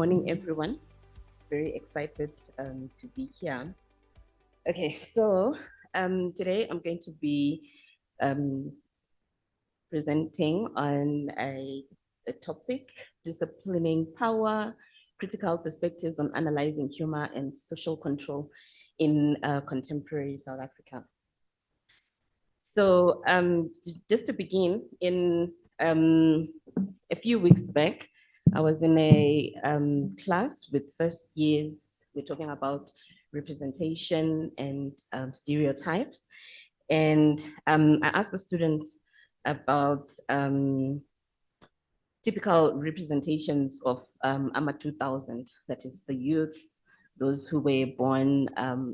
morning, everyone. Very excited to be here. Okay, so today I'm going to be presenting on a topic, disciplining power, critical perspectives on analyzing humor and social control in contemporary South Africa. So just to begin, in a few weeks back, I was in a class with first years. We're talking about representation and stereotypes. And I asked the students about typical representations of AMA 2000, that is the youth, those who were born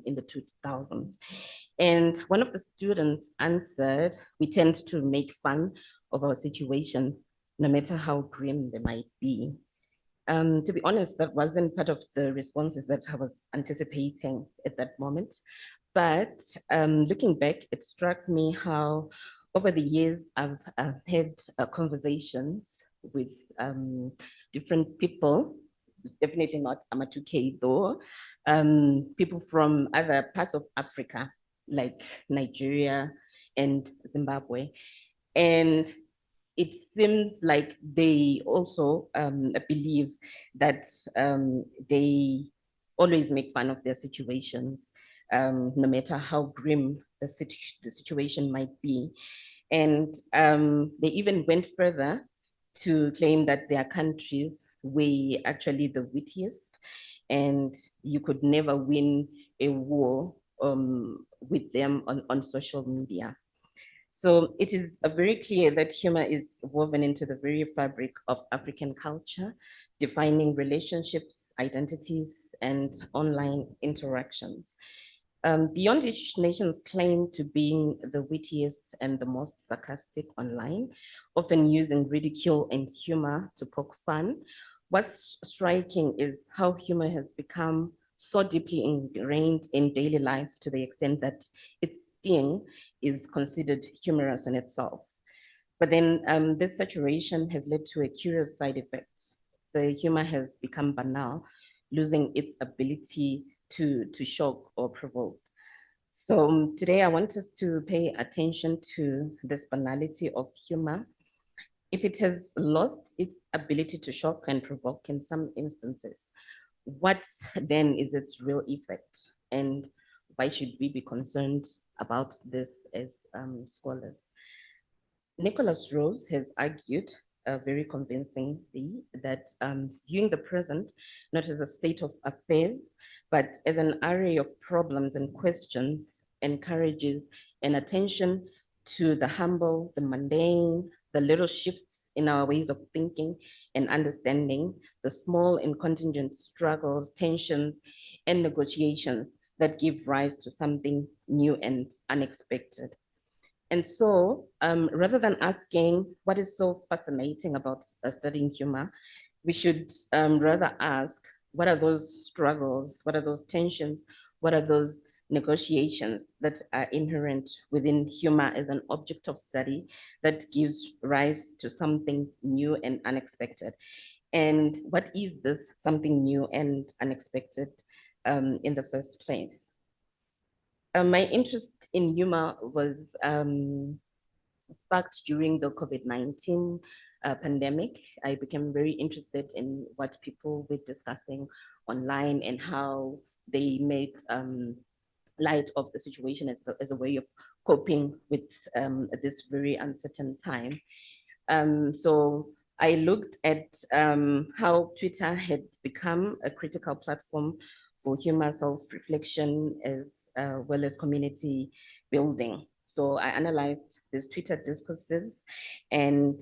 in the 2000s. And one of the students answered, we tend to make fun of our situations, no matter how grim they might be. To be honest, that wasn't part of the responses that I was anticipating at that moment. But looking back, it struck me how over the years I've had conversations with different people, definitely not Amatuke though, people from other parts of Africa, like Nigeria and Zimbabwe. And it seems like they also believe that they always make fun of their situations, no matter how grim the situation might be. And they even went further to claim that their countries were actually the wittiest, and you could never win a war with them on social media. So it is very clear that humor is woven into the very fabric of African culture, defining relationships, identities, and online interactions. Beyond each nation's claim to being the wittiest and the most sarcastic online, often using ridicule and humor to poke fun, what's striking is how humor has become so deeply ingrained in daily life to the extent that its sting is considered humorous in itself. But then this saturation has led to a curious side effect. The humor has become banal, losing its ability to shock or provoke. So today I want us to pay attention to this banality of humor. If it has lost its ability to shock and provoke in some instances, what then is its real effect? And why should we be concerned about this as scholars? Nicholas Rhodes has argued very convincingly that viewing the present not as a state of affairs, but as an array of problems and questions encourages an attention to the humble, the mundane, the little shifts in our ways of thinking and understanding, the small and contingent struggles, tensions, and negotiations that give rise to something new and unexpected. And so rather than asking what is so fascinating about studying humor, we should rather ask, what are those struggles? What are those tensions? What are those negotiations that are inherent within humor as an object of study that gives rise to something new and unexpected? And what is this something new and unexpected in the first place? My interest in humor was sparked during the COVID-19 pandemic. I became very interested in what people were discussing online and how they made light of the situation as a way of coping with this very uncertain time. So I looked at how Twitter had become a critical platform for humor, self-reflection, as well as community building. So I analyzed these Twitter discourses, and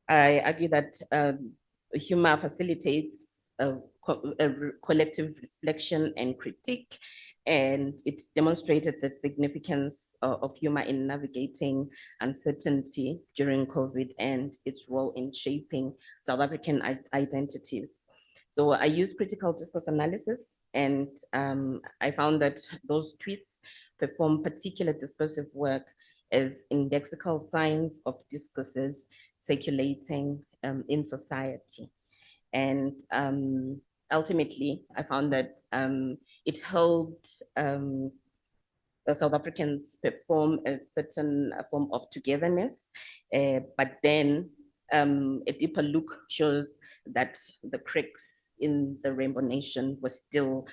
I argue that humor facilitates a collective reflection and critique, and it demonstrated the significance of humor in navigating uncertainty during COVID and its role in shaping South African identities. So I used critical discourse analysis, and I found that those tweets perform particular discursive work as indexical signs of discourses circulating in society. And ultimately, I found that it helped the South Africans perform a certain form of togetherness, but then a deeper look shows that the cracks in the Rainbow Nation was still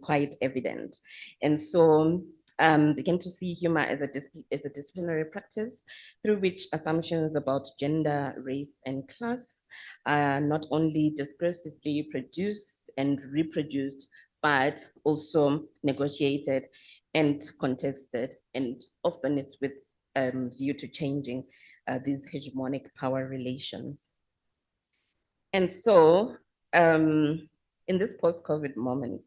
quite evident. And so began to see humor as a disciplinary practice through which assumptions about gender, race, and class are not only discursively produced and reproduced, but also negotiated and contested, and often it's with view to changing these hegemonic power relations. And so in this post-COVID moment,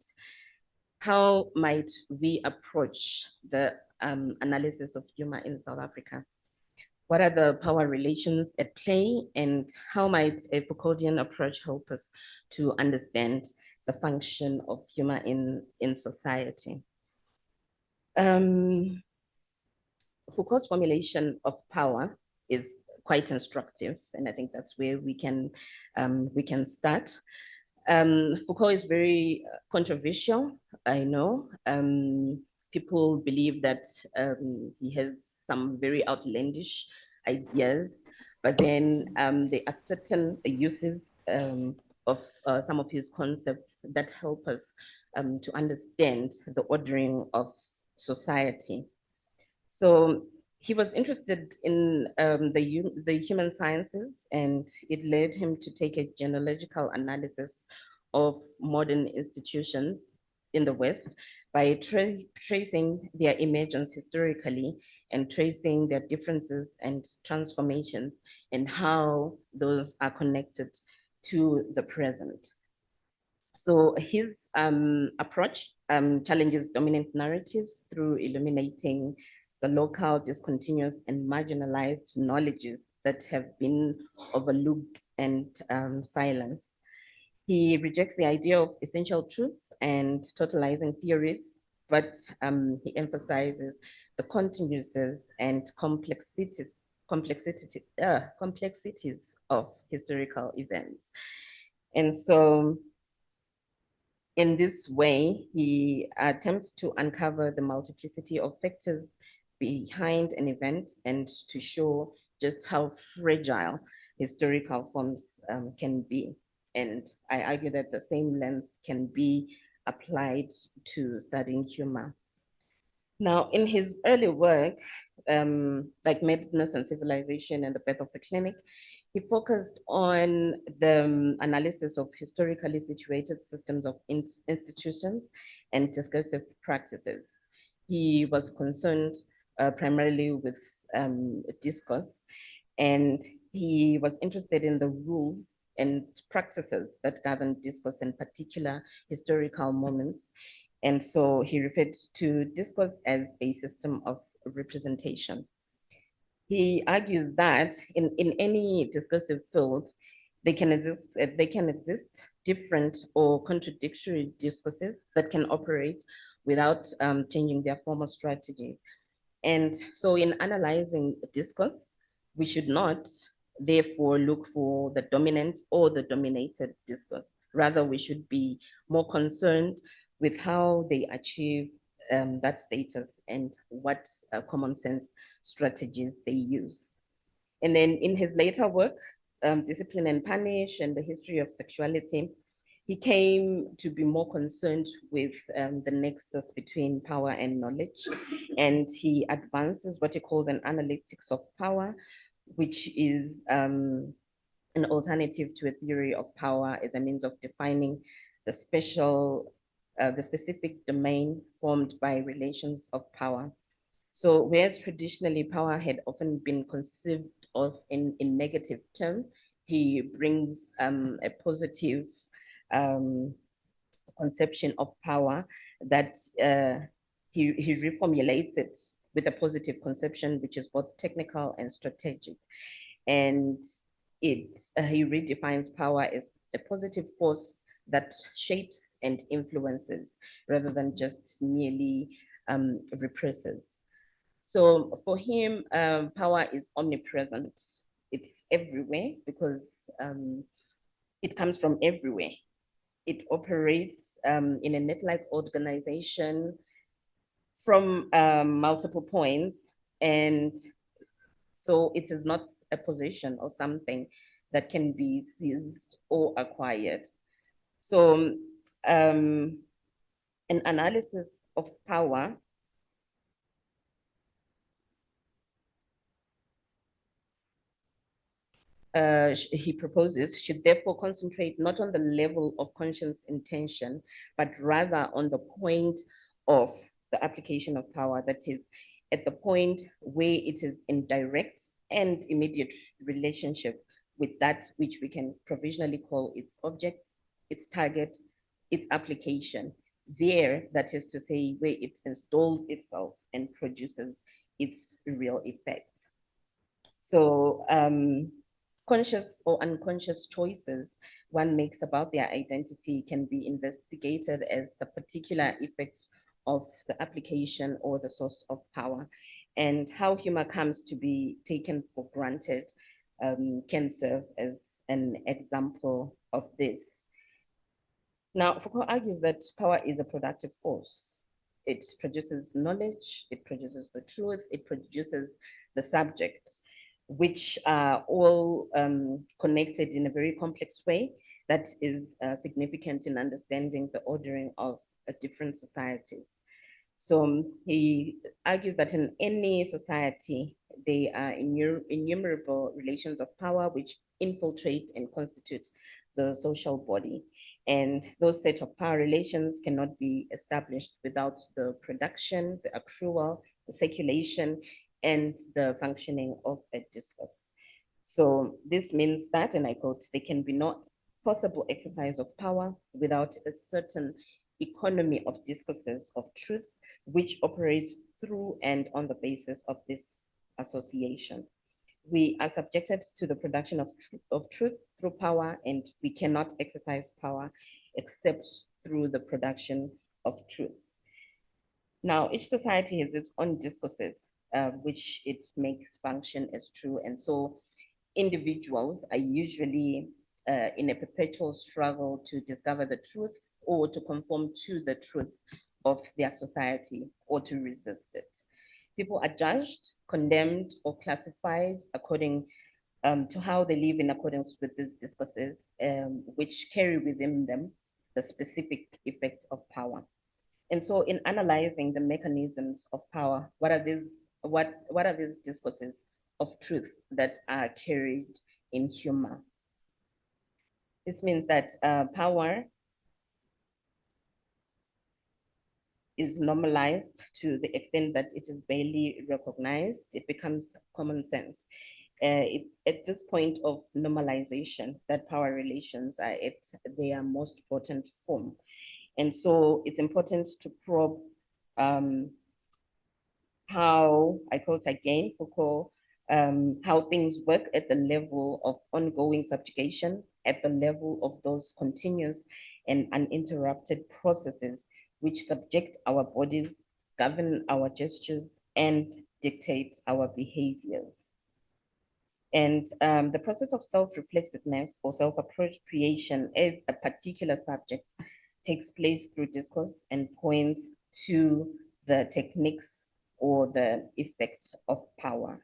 how might we approach the analysis of humor in South Africa? What are the power relations at play, and how might a Foucauldian approach help us to understand the function of humor in society? Foucault's formulation of power is quite instructive, and I think that's where we can start. Foucault is very controversial, I know. People believe that he has some very outlandish ideas, but then there are certain uses of some of his concepts that help us to understand the ordering of society. So he was interested in the human sciences, and it led him to take a genealogical analysis of modern institutions in the West by tracing their emergence historically and tracing their differences and transformations and how those are connected to the present. So his approach challenges dominant narratives through illuminating the local, discontinuous, and marginalized knowledges that have been overlooked and silenced. He rejects the idea of essential truths and totalizing theories, but he emphasizes the continuities and complexities of historical events. And so in this way, he attempts to uncover the multiplicity of factors behind an event and to show just how fragile historical forms can be. And I argue that the same lens can be applied to studying humor. Now, in his early work, like Madness and Civilization and the Birth of the Clinic, he focused on the analysis of historically situated systems of institutions and discursive practices. He was concerned primarily with discourse, and he was interested in the rules and practices that govern discourse in particular historical moments. And so he referred to discourse as a system of representation. He argues that in any discursive field, they can exist different or contradictory discourses that can operate without changing their formal strategies. And so in analyzing discourse, we should not therefore look for the dominant or the dominated discourse. Rather, we should be more concerned with how they achieve that status and what common sense strategies they use. And then in his later work, Discipline and Punish and the History of Sexuality, he came to be more concerned with the nexus between power and knowledge. And he advances what he calls an analytics of power, which is an alternative to a theory of power as a means of defining the specific domain formed by relations of power. So whereas traditionally power had often been conceived of in negative terms, he brings a positive conception of power that he reformulates it with a positive conception, which is both technical and strategic. And he redefines power as a positive force that shapes and influences rather than just merely represses. So for him, power is omnipresent. It's everywhere because it comes from everywhere. It operates in a net-like organization from multiple points, and so it is not a position or something that can be seized or acquired. So an analysis of power he proposes should therefore concentrate not on the level of conscious intention, but rather on the point of the application of power, that is, at the point where it is in direct and immediate relationship with that which we can provisionally call its object, its target, its application. There, that is to say, where it installs itself and produces its real effects. So conscious or unconscious choices one makes about their identity can be investigated as the particular effects of the application or the source of power. And how humor comes to be taken for granted can serve as an example of this. Now, Foucault argues that power is a productive force. It produces knowledge, it produces the truth, it produces the subjects, which are all connected in a very complex way that is significant in understanding the ordering of different societies. So he argues that in any society, there are innumerable relations of power which infiltrate and constitute the social body. And those set of power relations cannot be established without the production, the accrual, the circulation, and the functioning of a discourse. So this means that, and I quote, there can be no possible exercise of power without a certain economy of discourses of truth, which operates through and on the basis of this association. We are subjected to the production of truth through power, and we cannot exercise power except through the production of truth. Now, each society has its own discourses, which it makes function as true. And so individuals are usually in a perpetual struggle to discover the truth or to conform to the truth of their society or to resist it. People are judged, condemned, or classified according to how they live in accordance with these discourses, which carry within them the specific effects of power. And so in analyzing the mechanisms of power, what are these discourses of truth that are carried in humor? This means that power is normalized to the extent that it is barely recognized. It becomes common sense. It's at this point of normalization that power relations are at their most potent form. And so it's important to probe how, I quote again, Foucault, how things work at the level of ongoing subjugation, at the level of those continuous and uninterrupted processes which subject our bodies, govern our gestures, and dictate our behaviors. And the process of self-reflexiveness or self-appropriation as a particular subject takes place through discourse and points to the techniques or the effects of power.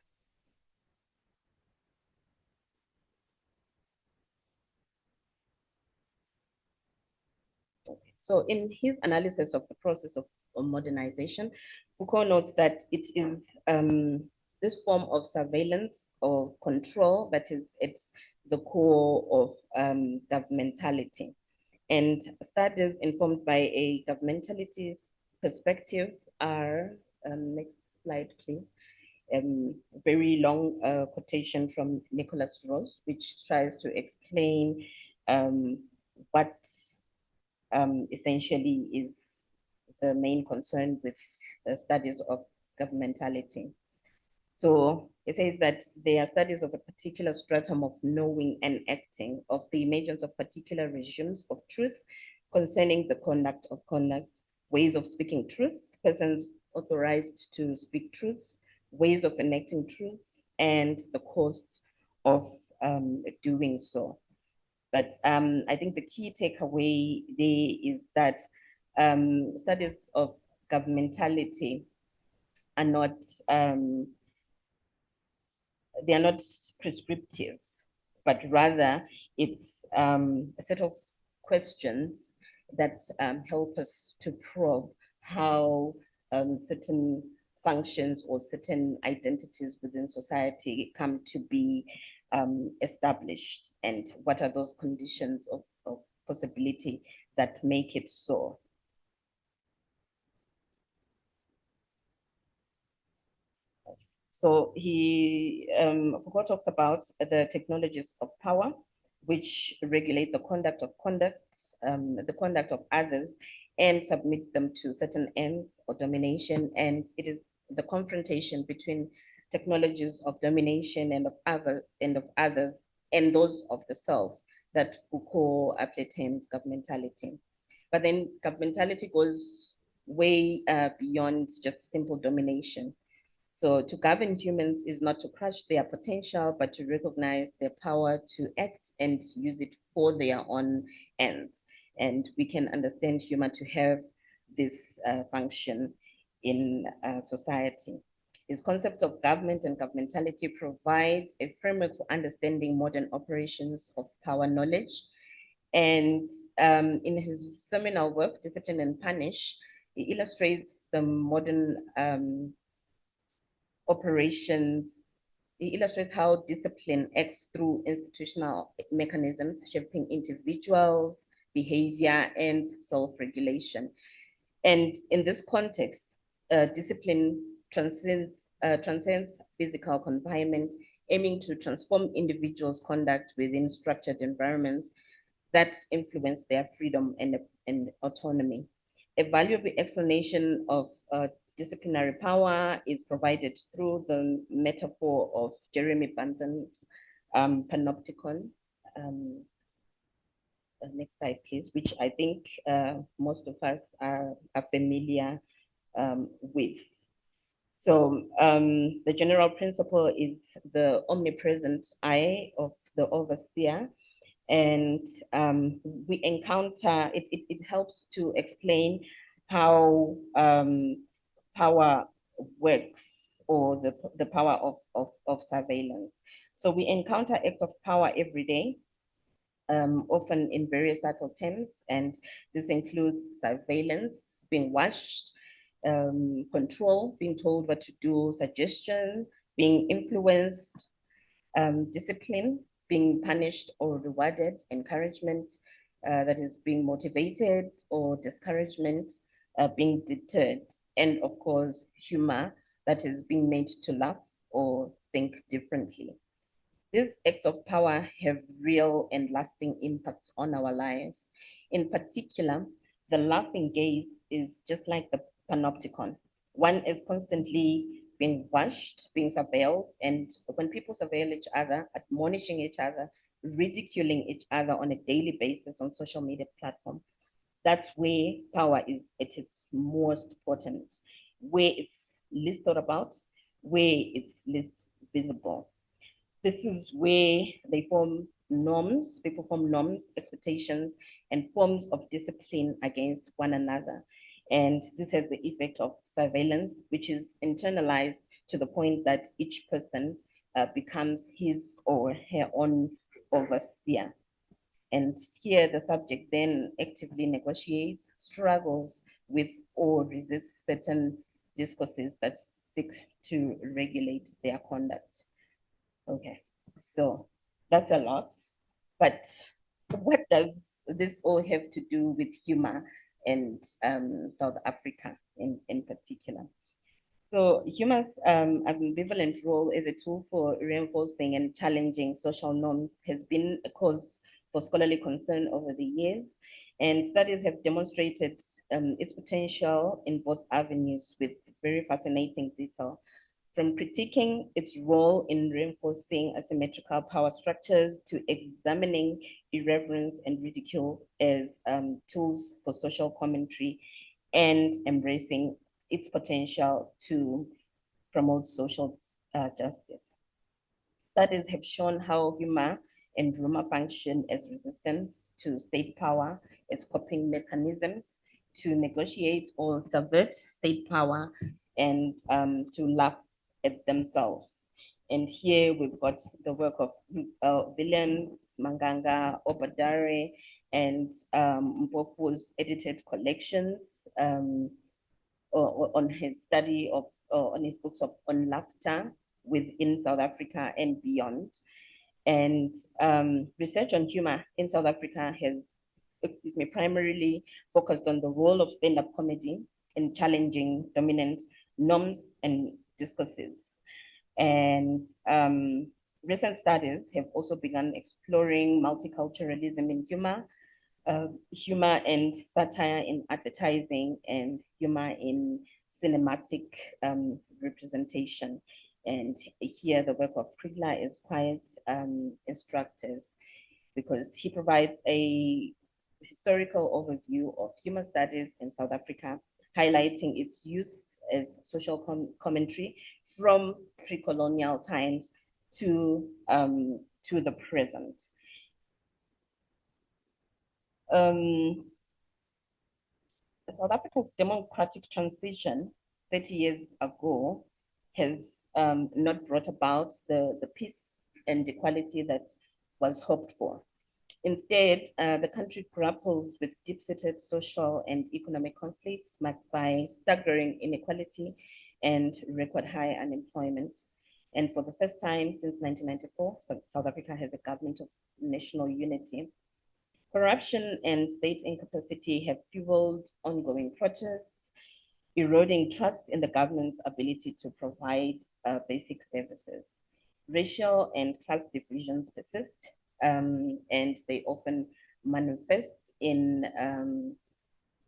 So in his analysis of the process of modernization, Foucault notes that it is this form of surveillance or control that is at the core of governmentality. And studies informed by a governmentality perspective are, next slide, please, very long quotation from Nicholas Rhodes, which tries to explain what essentially is the main concern with studies of governmentality. So it says that there are studies of a particular stratum of knowing and acting, of the emergence of particular regimes of truth concerning the conduct of conduct, ways of speaking truth, persons authorized to speak truths, ways of enacting truths, and the costs of doing so. But I think the key takeaway there is that studies of governmentality are not, they are not prescriptive, but rather it's a set of questions that help us to probe how certain functions or certain identities within society come to be established, and what are those conditions of possibility that make it so. So Foucault talks about the technologies of power, which regulate the conduct of others, and submit them to certain ends or domination. And it is the confrontation between technologies of domination and of others and those of the self that Foucault aptly terms governmentality. But then governmentality goes way beyond just simple domination. So to govern humans is not to crush their potential, but to recognize their power to act and use it for their own ends. And we can understand humour to have this function in society. His concept of government and governmentality provide a framework for understanding modern operations of power knowledge. And in his seminal work, Discipline and Punish, he illustrates the modern operations. It illustrates how discipline acts through institutional mechanisms shaping individuals' behavior and self-regulation. And in this context, discipline transcends physical confinement, aiming to transform individuals' conduct within structured environments that influence their freedom and autonomy. A valuable explanation of disciplinary power is provided through the metaphor of Jeremy Bentham's panopticon. Next slide, please, which I think most of us are familiar with. So the general principle is the omnipresent eye of the overseer. And we encounter, it helps to explain how power works, or the power of surveillance. So we encounter acts of power every day, often in various subtle terms, and this includes surveillance, being watched, control, being told what to do, suggestion, being influenced, discipline, being punished or rewarded, encouragement, that is being motivated, or discouragement, being deterred, and of course, humor, that is being made to laugh or think differently. These acts of power have real and lasting impacts on our lives. In particular, the laughing gaze is just like the panopticon. One is constantly being watched, being surveilled, and when people surveil each other, admonishing each other, ridiculing each other on a daily basis on social media platforms, that's where power is at its most potent, where it's least thought about, where it's least visible. This is where they form norms, people form norms, expectations, and forms of discipline against one another. And this has the effect of surveillance, which is internalized to the point that each person becomes his or her own overseer. And here the subject then actively negotiates, struggles with, or resists certain discourses that seek to regulate their conduct. Okay, so that's a lot, but what does this all have to do with humor and South Africa in particular? So humor's ambivalent role as a tool for reinforcing and challenging social norms has been a cause for scholarly concern over the years, and studies have demonstrated its potential in both avenues with very fascinating detail, from critiquing its role in reinforcing asymmetrical power structures to examining irreverence and ridicule as tools for social commentary and embracing its potential to promote social justice. Studies have shown how humor and rumor function as resistance to state power, as coping mechanisms to negotiate or subvert state power, and to laugh at themselves. And here we've got the work of Williams, Manganga, Obadare, and Mpofu's edited collections on his study of, on his books on laughter within South Africa and beyond. And research on humor in South Africa has, primarily focused on the role of stand-up comedy in challenging dominant norms and discourses. And recent studies have also begun exploring multiculturalism in humor, humor and satire in advertising, and humor in cinematic representation. And here the work of Krigler is quite instructive because he provides a historical overview of humor studies in South Africa, highlighting its use as social commentary from pre-colonial times to the present. South Africa's democratic transition 30 years ago has not brought about the peace and equality that was hoped for. Instead, the country grapples with deep-seated social and economic conflicts marked by staggering inequality and record high unemployment. And for the first time since 1994, South Africa has a government of national unity. Corruption and state incapacity have fueled ongoing protests, eroding trust in the government's ability to provide basic services. Racial and class divisions persist, and they often manifest in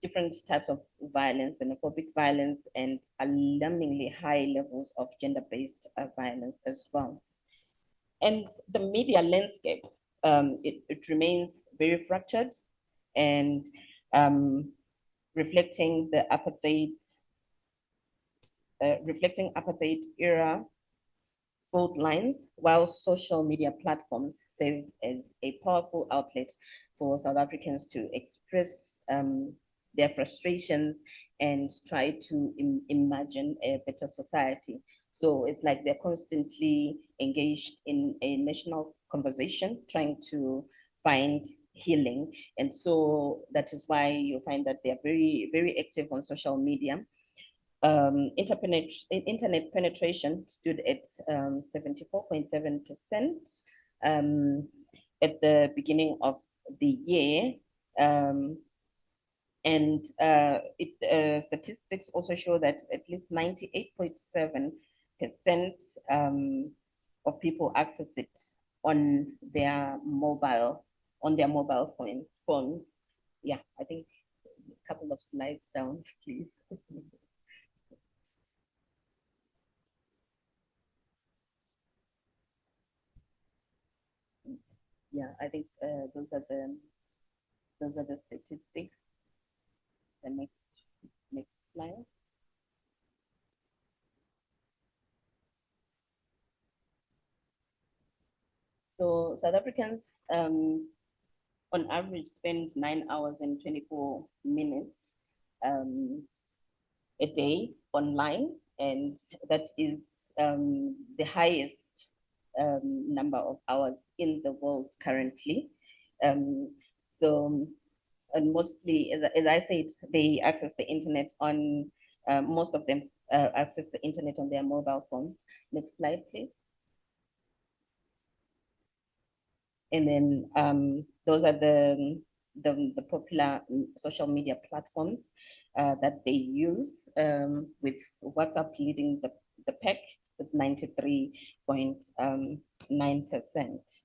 different types of violence, xenophobic violence, and alarmingly high levels of gender-based violence as well. And the media landscape, it remains very fractured and reflecting the apartheid era fault lines, while social media platforms serve as a powerful outlet for South Africans to express their frustrations and try to imagine a better society. So it's like they're constantly engaged in a national conversation, trying to find healing. And so that is why you find that they're very, very active on social media. Internet penetration stood at 74.7% at the beginning of the year. And statistics also show that at least 98.7% of people access it on their mobile phones. Yeah, I think a couple of slides down, please. Yeah, I think those are the statistics. The next slide. So South Africans on average spend 9 hours and 24 minutes a day online, and that is the highest number of hours in the world currently. So, and mostly, as I said, they access the internet on, most of them access the internet on their mobile phones. Next slide, please. And then those are the popular social media platforms that they use, with WhatsApp leading the pack with 93.9%.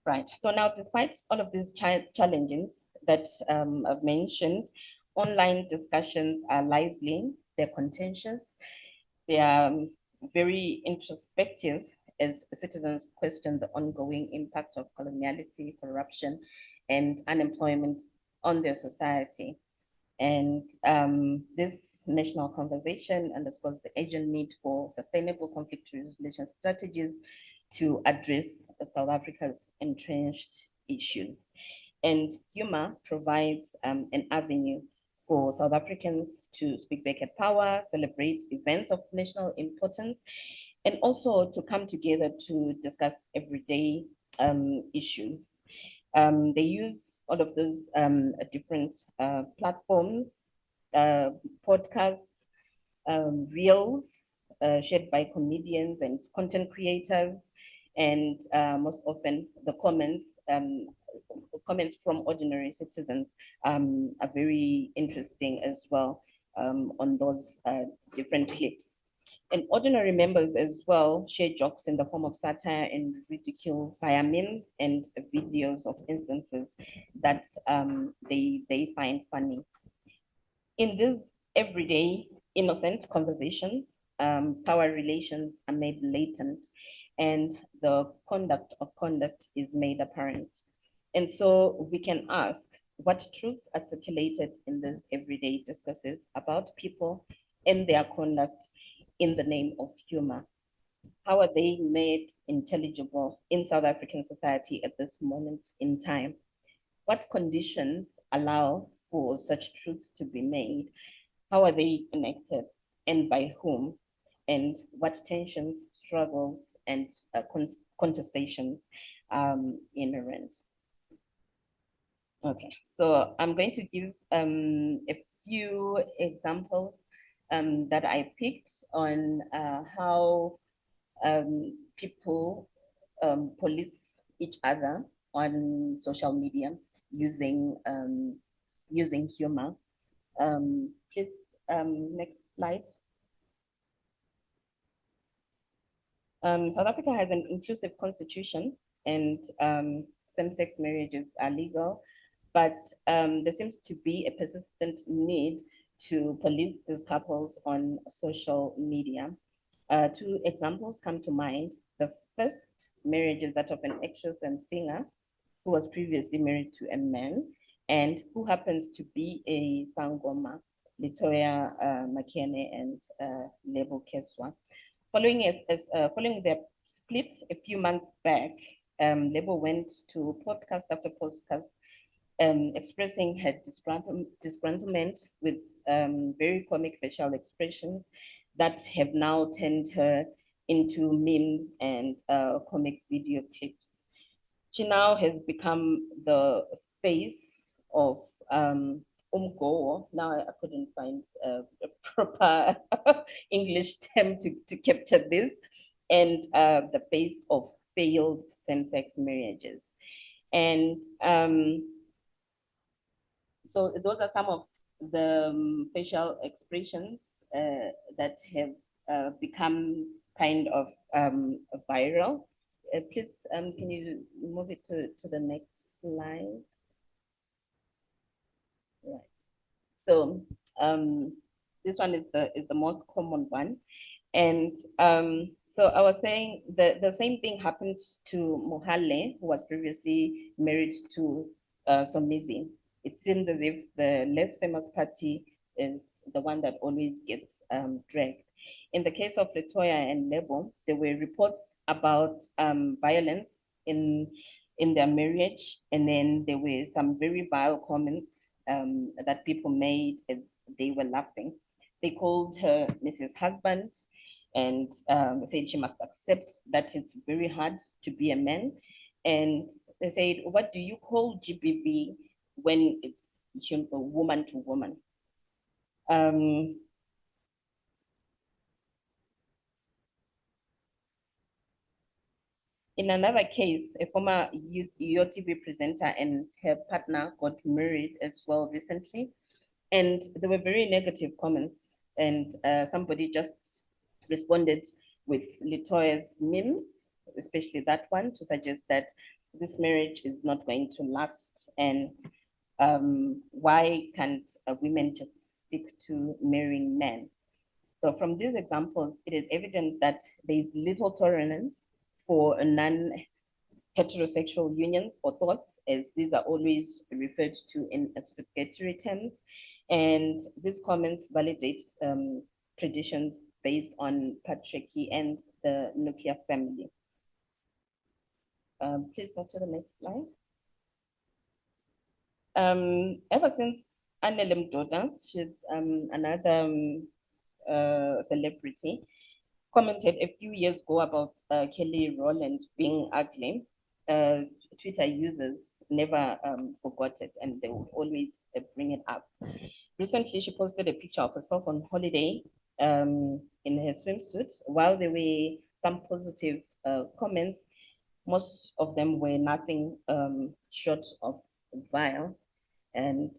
Right. So now, despite all of these challenges that I've mentioned, online discussions are lively, they're contentious, they are very introspective as citizens question the ongoing impact of coloniality, corruption, and unemployment on their society. And this national conversation underscores the urgent need for sustainable conflict resolution strategies to address South Africa's entrenched issues. And Humour provides an avenue for South Africans to speak back at power, celebrate events of national importance, and also to come together to discuss everyday issues. They use all of those different platforms, podcasts, reels shared by comedians and content creators, and most often the comments from ordinary citizens are very interesting as well on those different clips. And ordinary members as well share jokes in the form of satire and ridicule via memes and videos of instances that they find funny. In these everyday innocent conversations, power relations are made latent and the conduct of conduct is made apparent. And so we can ask, what truths are circulated in these everyday discourses about people and their conduct in the name of humor? How are they made intelligible in South African society at this moment in time? What conditions allow for such truths to be made? How are they enacted and by whom? And what tensions, struggles, and contestations inherent? Okay, so I'm going to give a few examples that I picked on how people police each other on social media using using humor. Please, next slide. South Africa has an inclusive constitution, and same-sex marriages are legal, but there seems to be a persistent need to police these couples on social media. Two examples come to mind. The first marriage is that of an actress and singer who was previously married to a man and who happens to be a Sangoma, Latoya Makene and Lebo Keswa. Following their split a few months back, Lebo went to podcast after podcast expressing her disgruntlement with very comic facial expressions that have now turned her into memes and comic video clips. She now has become the face of Umgo. Now I couldn't find a proper English term to capture this, and the face of failed same-sex marriages. And so those are some of the facial expressions that have become kind of viral. Please, can you move it to the next slide? Right. So this one is the most common one. And so I was saying the same thing happened to Mohale, who was previously married to Somizi. It seems as if the less famous party is the one that always gets dragged. In the case of Latoya and Lebo, there were reports about violence in their marriage, and then there were some very vile comments that people made as they were laughing. They called her Mrs. Husband and said she must accept that it's very hard to be a man. And they said, what do you call GBV when it's woman to woman? In another case, a former UTV presenter and her partner got married as well recently. And there were very negative comments. And somebody just responded with Latoya's memes, especially that one, to suggest that this marriage is not going to last. And why can't women just stick to marrying men? So from these examples, it is evident that there is little tolerance for non-heterosexual unions or thoughts, as these are always referred to in explanatory terms. And these comments validate traditions based on patriarchy and the nuclear family. Please go to the next slide. Ever since Nonhlanhla Ndlovu, she's another celebrity, commented a few years ago about Kelly Rowland being ugly. Twitter users never forgot it, and they would always bring it up. Recently, she posted a picture of herself on holiday in her swimsuit. While there were some positive comments, most of them were nothing short of vile. And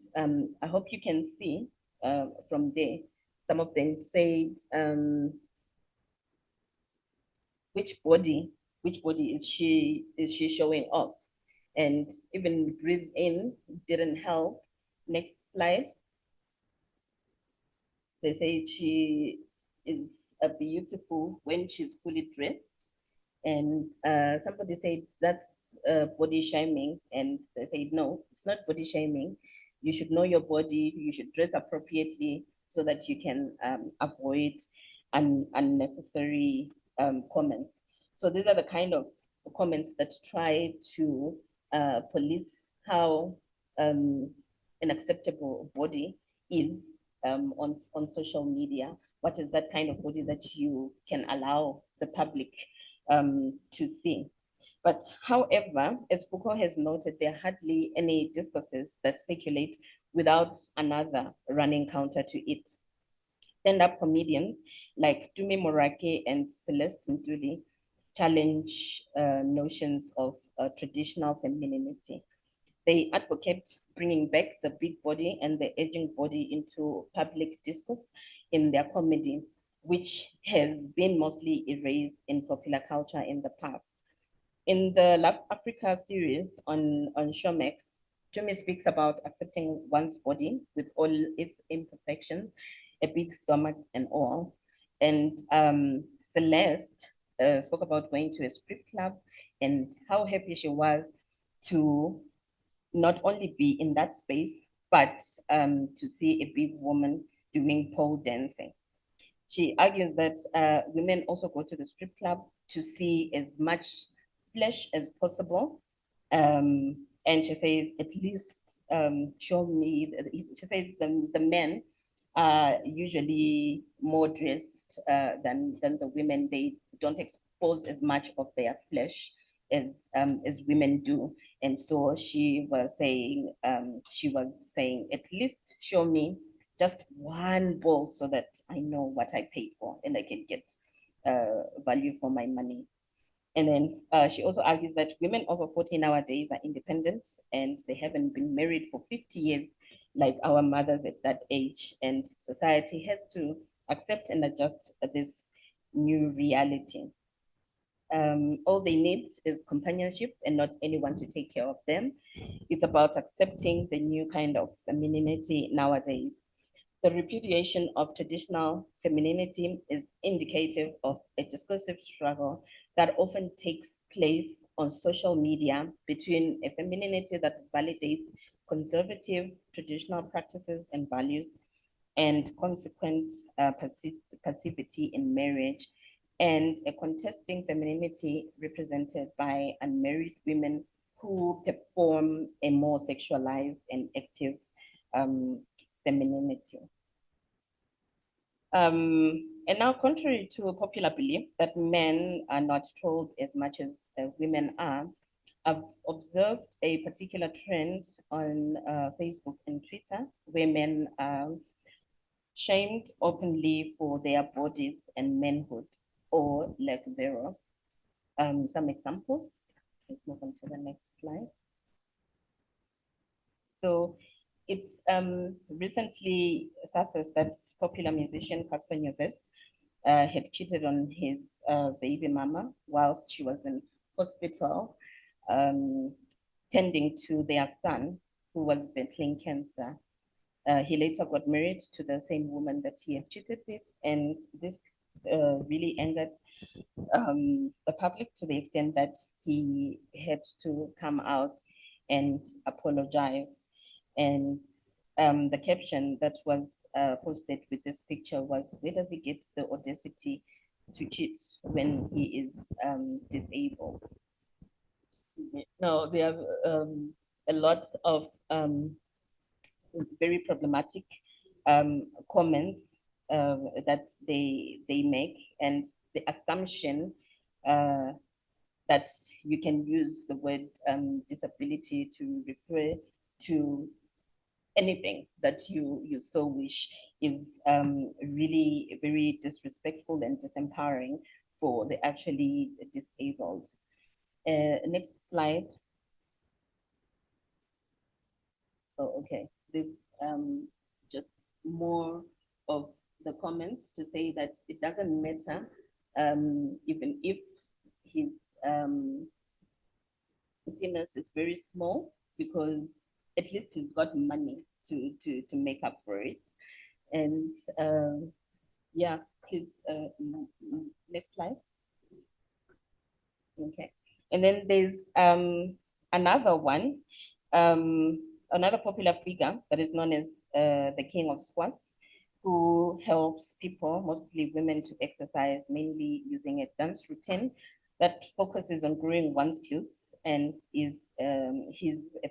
I hope you can see from there, some of them said, which body is she showing off? And even breathe in didn't help. Next slide. They say she is a beautiful when she's fully dressed. And somebody said that's body shaming. And they said, no, it's not body shaming. You should know your body. You should dress appropriately so that you can avoid unnecessary comments. So these are the kind of comments that try to police how an acceptable body is on social media. What is that kind of body that you can allow the public to see? But however, as Foucault has noted, there are hardly any discourses that circulate without another running counter to it. Stand-up comedians like Tumi Morake and Celeste Ntuli challenge notions of traditional femininity. They advocate bringing back the big body and the aging body into public discourse in their comedy, which has been mostly erased in popular culture in the past. In the Love Africa series on Showmax, Tumi speaks about accepting one's body with all its imperfections, a big stomach and all. And Celeste spoke about going to a strip club and how happy she was to not only be in that space, but to see a big woman doing pole dancing. She argues that women also go to the strip club to see as much flesh as possible. And she says, at least show me, she says the men are usually more dressed than the women. They don't expose as much of their flesh as women do. And so she was saying, at least show me just one bowl so that I know what I paid for and I can get value for my money. And then she also argues that women over 40 nowadays are independent and they haven't been married for 50 years like our mothers at that age. And society has to accept and adjust this new reality. All they need is companionship and not anyone to take care of them. It's about accepting the new kind of femininity nowadays. The repudiation of traditional femininity is indicative of a discursive struggle that often takes place on social media between a femininity that validates conservative traditional practices and values and consequent passivity in marriage, and a contesting femininity represented by unmarried women who perform a more sexualized and active femininity. And now, contrary to a popular belief that men are not trolled as much as women are, I've observed a particular trend on Facebook and Twitter where men are shamed openly for their bodies and manhood or lack thereof. Some examples. Let's move on to the next slide. So it's recently surfaced that popular musician Casper Nyovest had cheated on his baby mama whilst she was in hospital tending to their son who was battling cancer. He later got married to the same woman that he had cheated with, and this really angered the public to the extent that he had to come out and apologize. And the caption that was posted with this picture was, where does he get the audacity to cheat when he is disabled? No, there are a lot of very problematic comments that they make, and the assumption that you can use the word disability to refer to anything that you so wish is really very disrespectful and disempowering for the actually disabled. Next slide. Oh, okay. This just more of the comments to say that it doesn't matter even if his penis is very small, because at least he's got money to make up for it. And yeah, please, next slide. Okay. And then there's another one, another popular figure that is known as the King of Squats, who helps people, mostly women, to exercise, mainly using a dance routine that focuses on growing one's skills, and is he's a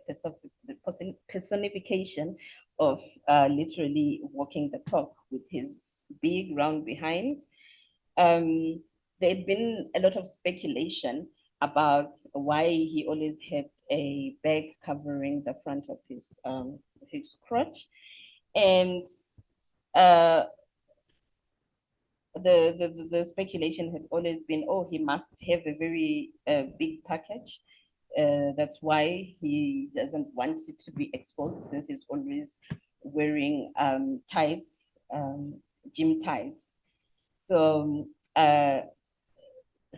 personification of literally walking the talk with his big round behind. There'd been a lot of speculation about why he always had a bag covering the front of his crotch, and uh, the speculation had always been, oh, he must have a very big package. That's why he doesn't want it to be exposed, since he's always wearing tights, gym tights. So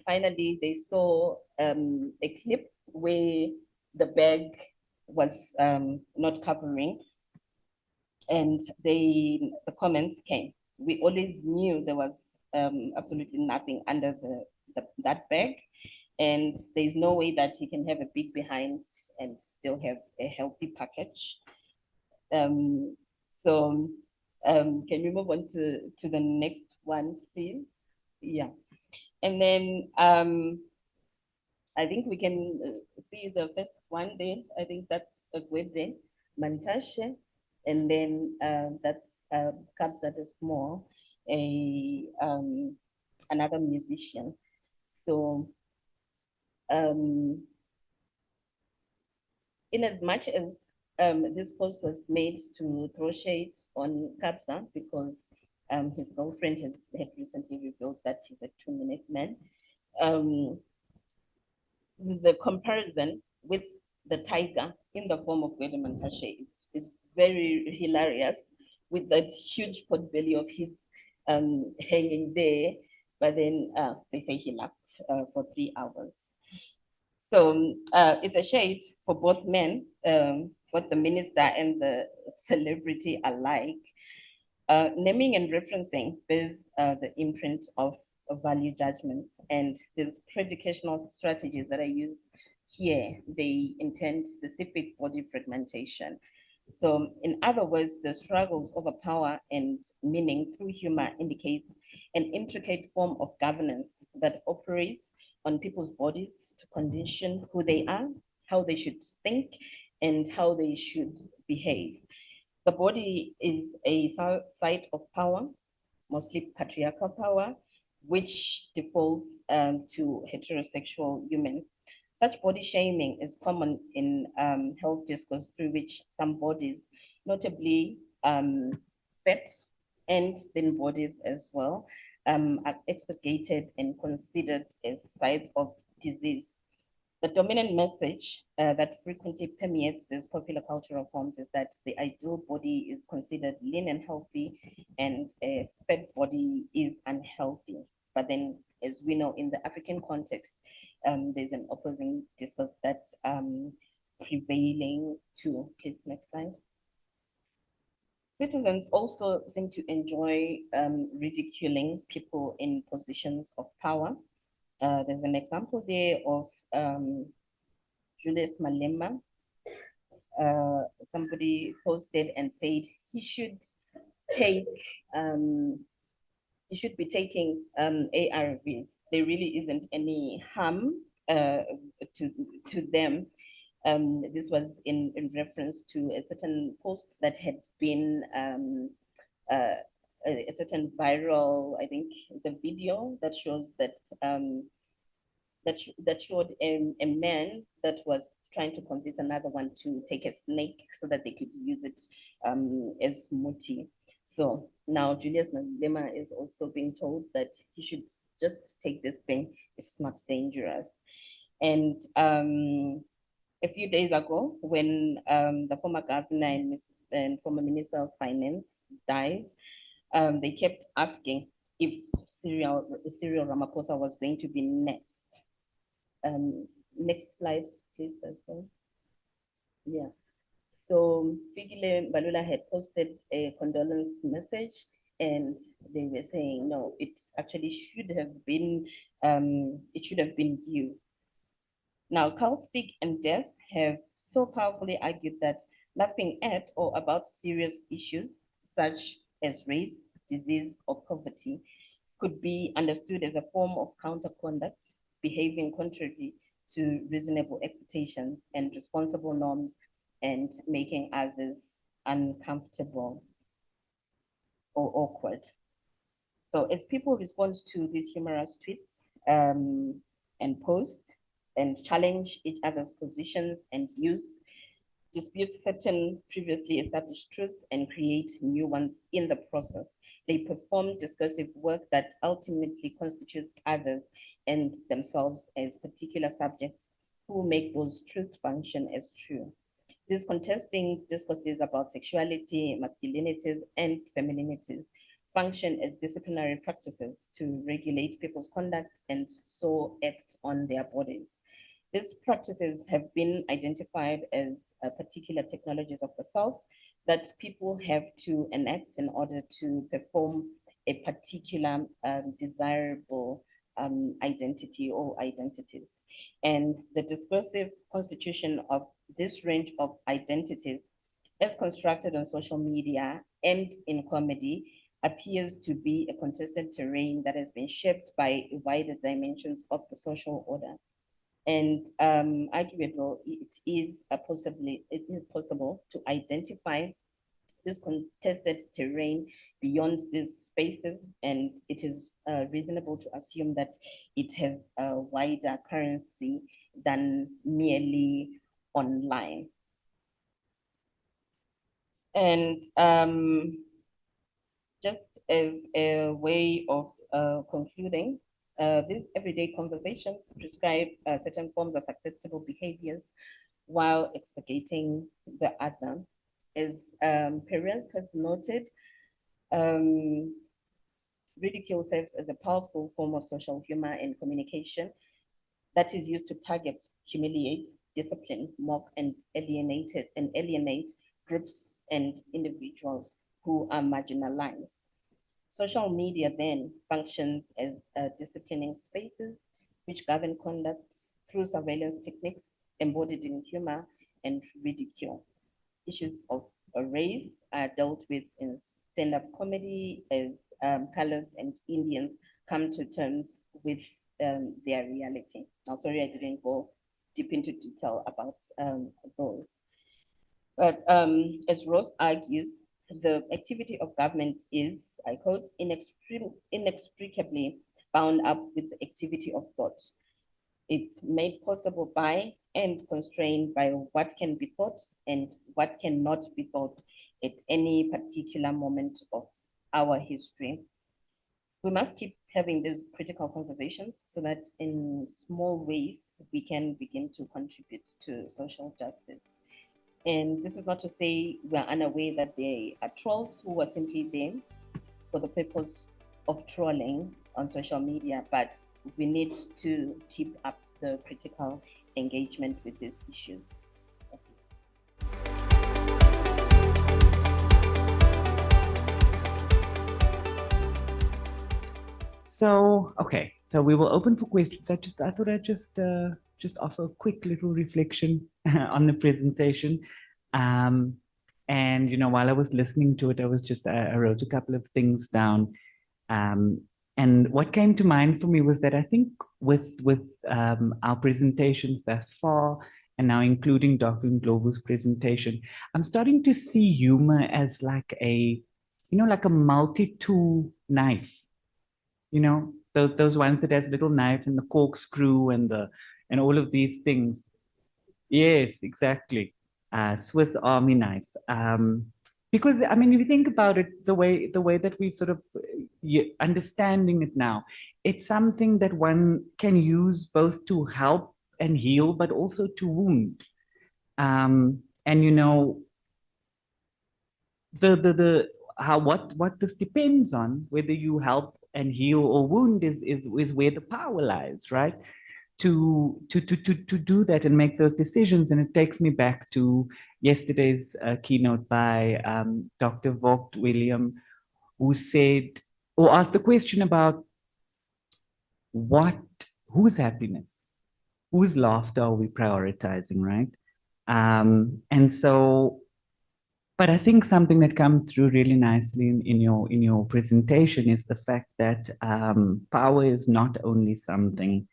finally, they saw a clip where the bag was not covering, and the comments came. We always knew there was absolutely nothing under that bag, and there's no way that he can have a big behind and still have a healthy package. So can we move on to the next one, please? Yeah. And then I think we can see the first one there. I think that's a Gwede Mantashe. And then that's Kabza De Small, another musician. So in as much as this post was made to throw shade on Kabza, because his girlfriend had recently revealed that he's a 2-minute man, the comparison with the tiger in the form of Gwede Mantashe is very hilarious, with that huge pot belly of his hanging there. But then they say he lasts for 3 hours. So it's a shade for both men, what the minister and the celebrity alike. Naming and referencing bears the imprint of value judgments, and these predicational strategies that I use here, they intend specific body fragmentation. So in other words, the struggles over power and meaning through humor indicates an intricate form of governance that operates on people's bodies to condition who they are, how they should think, and how they should behave. The body is a site of power, mostly patriarchal power, which defaults to heterosexual humans. Such body shaming is common in health discourse, through which some bodies, notably fat and thin bodies as well, are expurgated and considered as sites of disease. The dominant message that frequently permeates these popular cultural forms is that the ideal body is considered lean and healthy, and a fat body is unhealthy. But then, as we know, in the African context, there's an opposing discourse that's prevailing too. Please, next slide. Citizens also seem to enjoy ridiculing people in positions of power. There's an example there of Julius Malema. Somebody posted and said he should take he should be taking ARVs. There really isn't any harm to them. This was in reference to a certain post that had been a certain viral, I think, the video that shows that that showed a man that was trying to convince another one to take a snake so that they could use it as muti. So now Julius Malema is also being told that he should just take this thing. It's not dangerous. And a few days ago, when the former governor and former minister of finance died, they kept asking if Cyril Ramaphosa was going to be next. Next slide, please. Yeah. So Fikile Balula had posted a condolence message, and they were saying, no, it actually should have been you. Now, Caustic and Death have so powerfully argued that laughing at or about serious issues such as race, disease, or poverty could be understood as a form of counter-conduct, behaving contrary to reasonable expectations and responsible norms, and making others uncomfortable or awkward. So as people respond to these humorous tweets and posts and challenge each other's positions and views, dispute certain previously established truths and create new ones in the process. They perform discursive work that ultimately constitutes others and themselves as particular subjects who make those truths function as true. These contesting discourses about sexuality, masculinities, and femininities function as disciplinary practices to regulate people's conduct and so act on their bodies. These practices have been identified as particular technologies of the self that people have to enact in order to perform a particular desirable identity or identities. And the discursive constitution of this range of identities, as constructed on social media and in comedy, appears to be a contested terrain that has been shaped by wider dimensions of the social order. And arguably, it is possible to identify this contested terrain beyond these spaces, and it is reasonable to assume that it has a wider currency than merely online. And just as a way of concluding, these everyday conversations prescribe certain forms of acceptable behaviors while expurgating the other. As Perez has noted, ridicule serves as a powerful form of social humor and communication that is used to target, humiliate, discipline, mock, and alienate groups and individuals who are marginalized. Social media then functions as disciplining spaces which govern conduct through surveillance techniques embodied in humor and ridicule. Issues of race are dealt with in stand-up comedy as colors and Indians come to terms with their reality. Now, sorry, I didn't go deep into detail about those. But as Rhodes argues, the activity of government is, I quote, inextricably bound up with the activity of thought. It's made possible by and constrained by what can be thought and what cannot be thought at any particular moment of our history. We must keep having these critical conversations so that in small ways we can begin to contribute to social justice. And this is not to say we're unaware that there are trolls who are simply there for the purpose of trolling on social media, but we need to keep up the critical engagement with these issues. So, okay, so we will open for questions. I thought I'd just offer a quick little reflection on the presentation. And, you know, while I was listening to it, I wrote a couple of things down. And what came to mind for me was that I think with our presentations thus far, and now including Dr. Ndlovu's presentation, I'm starting to see humor as like a, like a multi-tool knife. Those ones that has little knife and the corkscrew and all of these things. Yes, exactly. Swiss Army knife. Because I mean, if you think about it, the way that we sort of understanding it now, it's something that one can use both to help and heal, but also to wound. And the how what this depends on, whether you help and heal or wound, is where the power lies, right? To do that and make those decisions. And it takes me back to yesterday's keynote by Dr. Vogt William, who said, or asked the question about whose happiness, whose laughter are we prioritizing, right? And so, but I think something that comes through really nicely in your presentation is the fact that power is not only something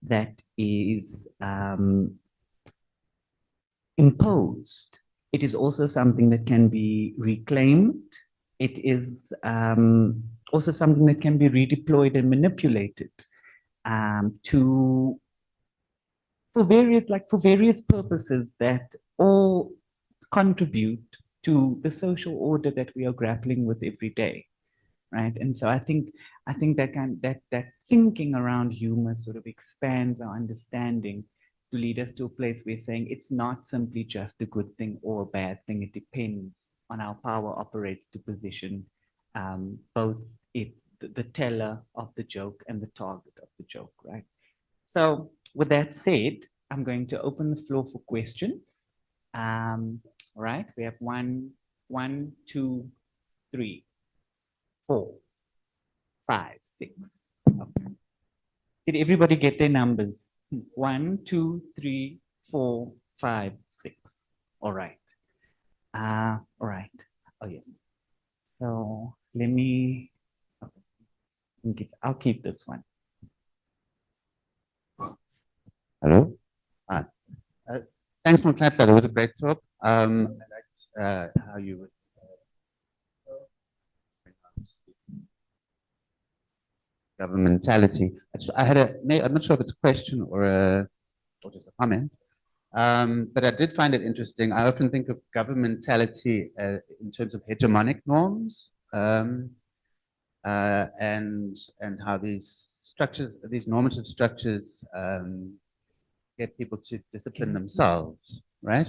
that is imposed. It is also something that can be reclaimed. It is also something that can be redeployed and manipulated for various purposes that all contribute to the social order that we are grappling with every day. Right. And so I think that thinking around humor sort of expands our understanding to lead us to a place where saying it's not simply just a good thing or a bad thing. It depends on how power operates to position both the teller of the joke and the target of the joke, right? So with that said, I'm going to open the floor for questions. All right, we have one, two, three, 4, 5, 6. Okay. Did everybody get their numbers? 1, 2, 3, 4, 5, 6. All right. All right. Oh, yes. So let me, okay. I'll keep this one. Hello. Thanks, Nonhlanhla. That was a great talk. I liked how you would. Governmentality. I had I'm not sure if it's a question or just a comment, but I did find it interesting. I often think of governmentality in terms of hegemonic norms, and how these structures, these normative structures, get people to discipline themselves, right?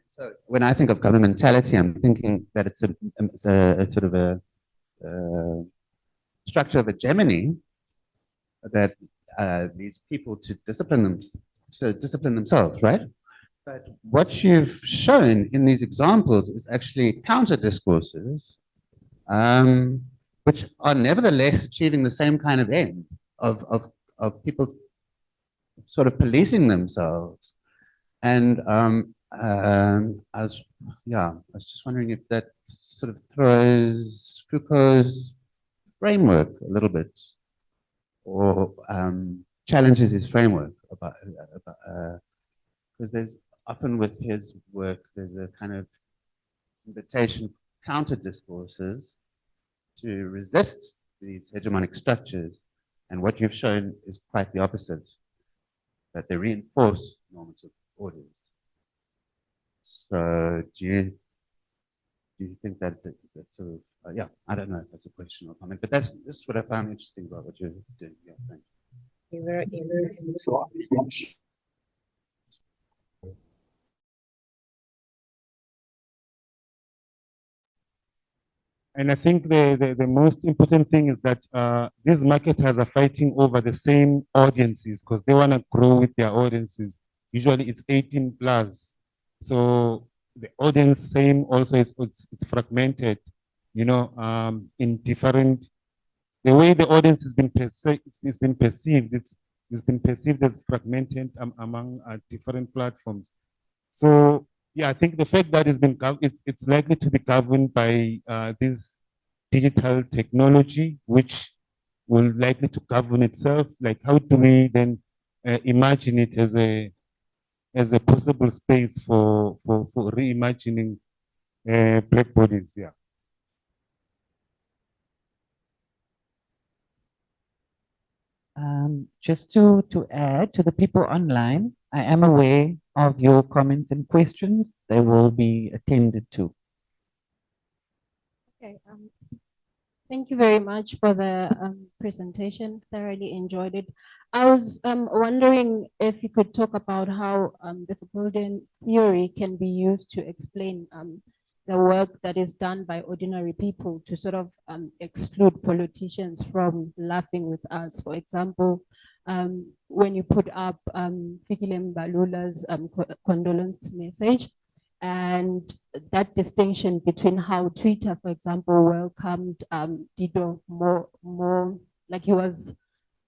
So when I think of governmentality, I'm thinking that it's a sort of a structure of hegemony that leads people to discipline themselves, right? But what you've shown in these examples is actually counter discourses, which are nevertheless achieving the same kind of end of people sort of policing themselves. And I was just wondering if that sort of throws Foucault's framework a little bit, or challenges his framework because there's often with his work there's a kind of invitation for counter discourses to resist these hegemonic structures, and what you've shown is quite the opposite, that they reinforce normative orders. So do you think that sort of I don't know if that's a question or comment, but this is what I found interesting about what you're doing. Yeah, thanks. And I think the most important thing is that these marketers are fighting over the same audiences because they want to grow with their audiences. Usually it's 18 plus. So the audience same also it's fragmented, in different, the way the audience has been perceived, it's been perceived as fragmented among different platforms. So yeah, I think the fact that it's likely to be governed by these digital technology, which will likely to govern itself. Like, how do we then imagine it as a possible space for reimagining Black bodies? Yeah. Just to add to the people online, I am aware of your comments and questions. They will be attended to. Okay. Thank you very much for the presentation. Thoroughly enjoyed it. I was wondering if you could talk about how the Foucauldian theory can be used to explain the work that is done by ordinary people to sort of exclude politicians from laughing with us. For example, when you put up Fikile Mbalula's condolence message, and that distinction between how Twitter, for example, welcomed Dido more like he was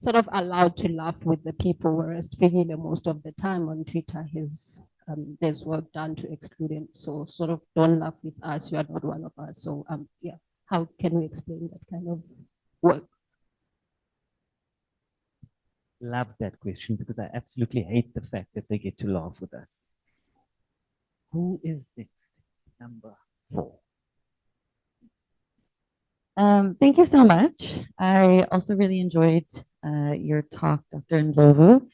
sort of allowed to laugh with the people, whereas Fikile most of the time on Twitter, there's work done to exclude him. So sort of don't laugh with us, you are not one of us. So yeah, how can we explain that kind of work? Love that question because I absolutely hate the fact that they get to laugh with us. Who is this? Number 4. Thank you so much. I also really enjoyed your talk, Dr. Ndlovu.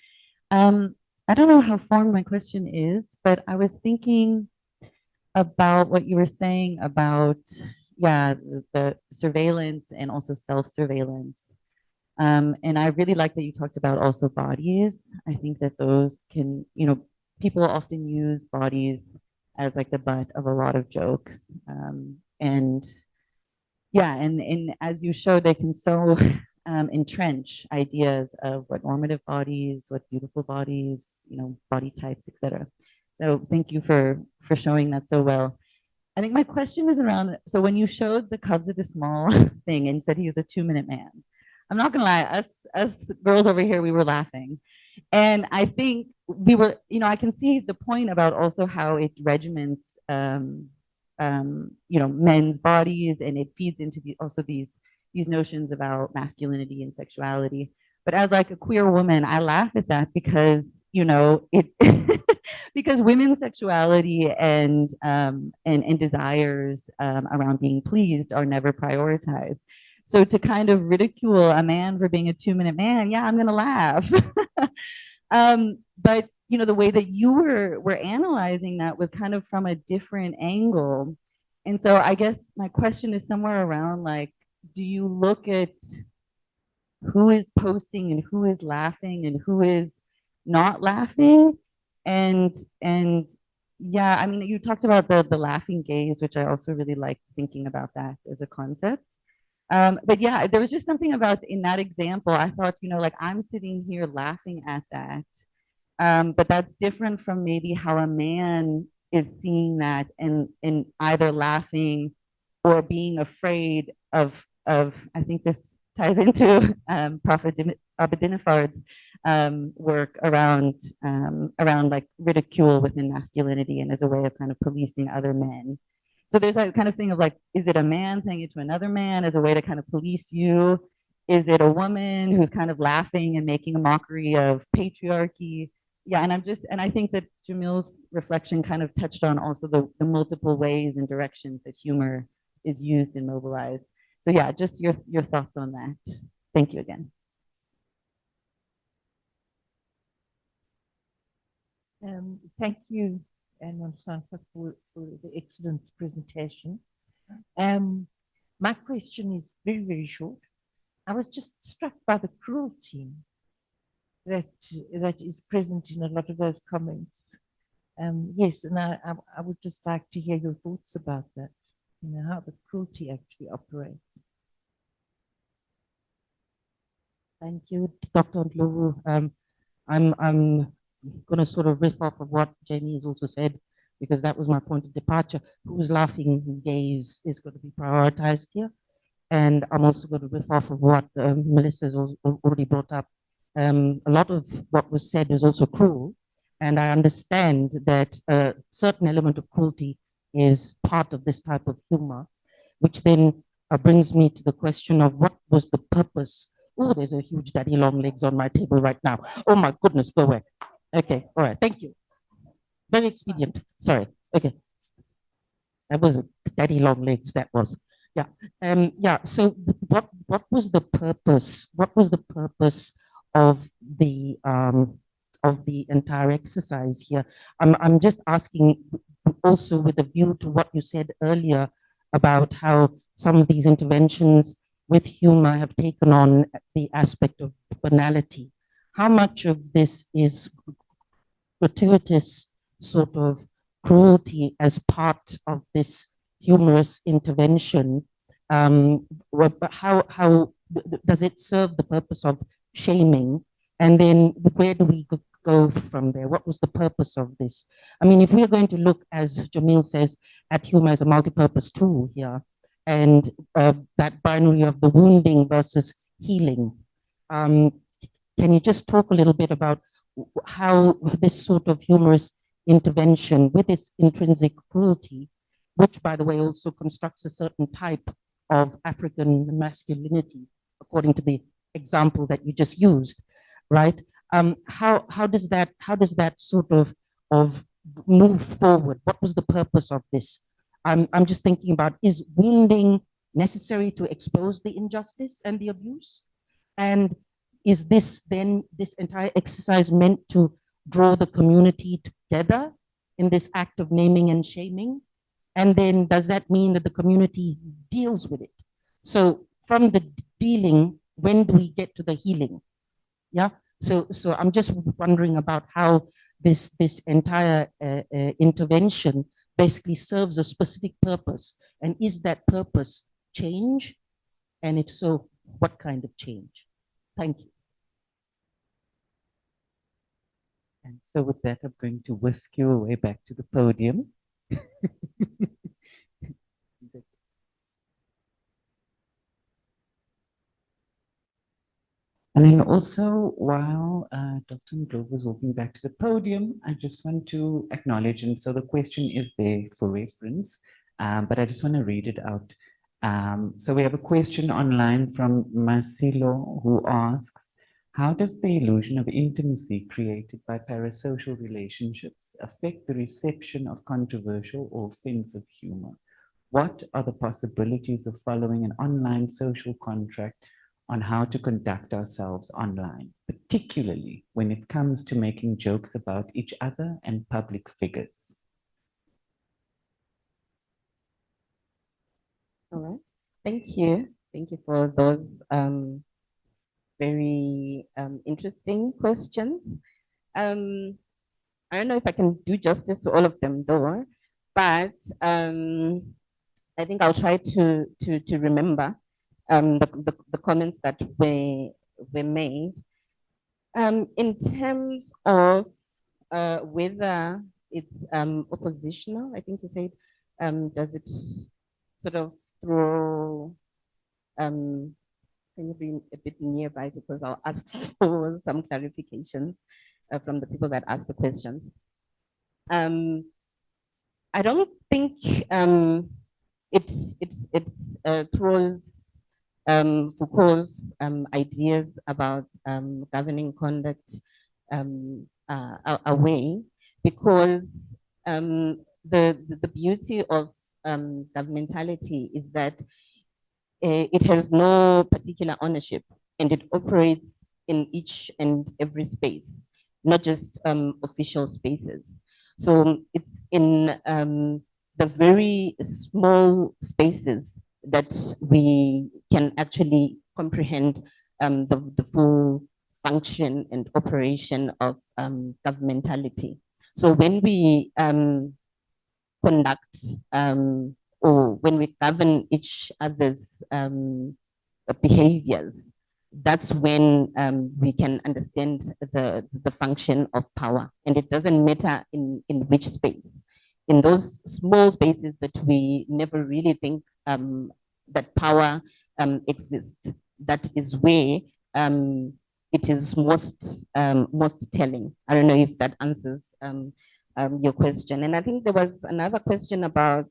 I don't know how formed my question is, but I was thinking about what you were saying about, yeah, the surveillance and also self-surveillance. And I really like that you talked about also bodies. I think that those can, people often use bodies as like the butt of a lot of jokes. And yeah, and as you showed, they can so entrench ideas of what normative bodies, what beautiful bodies, body types, etc. So thank you for showing that so well. I think my question is around, so when you showed the Cubs of the Small thing and said he was a 2-minute man, I'm not gonna lie, us girls over here, we were laughing. And I think we were, I can see the point about also how it regiments, men's bodies, and it feeds into also these notions about masculinity and sexuality. But as like a queer woman, I laugh at that because, it because women's sexuality and desires around being pleased are never prioritized. So to kind of ridicule a man for being a 2-minute man, yeah, I'm gonna laugh. But the way that you were analyzing that was kind of from a different angle. And so I guess my question is somewhere around like, do you look at who is posting and who is laughing and who is not laughing? And yeah, I mean, you talked about the laughing gaze, which I also really like thinking about that as a concept. But yeah, there was just something about in that example, I thought, like I'm sitting here laughing at that. But that's different from maybe how a man is seeing that and either laughing or being afraid of I think this ties into Prophet Abedinefard's work around like ridicule within masculinity and as a way of kind of policing other men. So there's that kind of thing of like, is it a man saying it to another man as a way to kind of police you? Is it a woman who's kind of laughing and making a mockery of patriarchy? Yeah, and I think that Jamil's reflection kind of touched on also the multiple ways and directions that humor is used and mobilized. So yeah, just your thoughts on that. Thank you again. Thank you, Nonhlanhla, for the excellent presentation. My question is very, very short. I was just struck by the cruelty that is present in a lot of those comments. Yes, and I would just like to hear your thoughts about that, how the cruelty actually operates. Thank you, Dr. Ndlovu. I'm going to sort of riff off of what Jamie has also said, because that was my point of departure. Who's laughing gaze is going to be prioritized here. And I'm also going to riff off of what Melissa has already brought up. A lot of what was said is also cruel. And I understand that a certain element of cruelty is part of this type of humor, which then brings me to the question of what was the purpose. Oh, there's a huge daddy long legs on my table right now. Oh my goodness, go away. Okay, all right, thank you. Very expedient. Sorry. Okay. That was daddy long legs, that was. Yeah. Yeah. So what was the purpose? What was the purpose of the entire exercise here? I'm just asking also with a view to what you said earlier about how some of these interventions with humor have taken on the aspect of banality. How much of this is gratuitous sort of cruelty as part of this humorous intervention? How does it serve the purpose of shaming? And then where do we go from there? What was the purpose of this? I mean, if we are going to look, as Jamil says, at humor as a multi-purpose tool here, and that binary of the wounding versus healing, can you just talk a little bit about how this sort of humorous intervention with its intrinsic cruelty, which, by the way, also constructs a certain type of African masculinity, according to the example that you just used, right? How does that sort of move forward? What was the purpose of this? I'm just thinking about, is wounding necessary to expose the injustice and the abuse? And is this then, this entire exercise meant to draw the community together in this act of naming and shaming? And then does that mean that the community deals with it? So from the dealing, when do we get to the healing? Yeah. So I'm just wondering about how this entire intervention basically serves a specific purpose, and is that purpose change? And if so, what kind of change? Thank you. And so with that, I'm going to whisk you away back to the podium. And then also, while Dr. Ndlovu was walking back to the podium, I just want to acknowledge, and so the question is there for reference, but I just want to read it out. So we have a question online from Masilo, who asks, how does the illusion of intimacy created by parasocial relationships affect the reception of controversial or offensive humor? What are the possibilities of following an online social contract on how to conduct ourselves online, particularly when it comes to making jokes about each other and public figures? All right. Thank you. Thank you for those very interesting questions. I don't know if I can do justice to all of them though, but I think I'll try to remember the comments that were made. In terms of whether it's oppositional, I think you said, does it sort of throw, can you be a bit nearby, because I'll ask for some clarifications from the people that asked the questions. I don't think it throws Foucault's ideas about governing conduct away, because the beauty of governmentality is that it has no particular ownership, and it operates in each and every space, not just official spaces. So it's in the very small spaces that we can actually comprehend the full function and operation of governmentality. So when we conduct or when we govern each other's behaviors, that's when we can understand the function of power. And it doesn't matter in which space. In those small spaces that we never really think that power exists, that is where it is most telling. I don't know if that answers your question. And I think there was another question about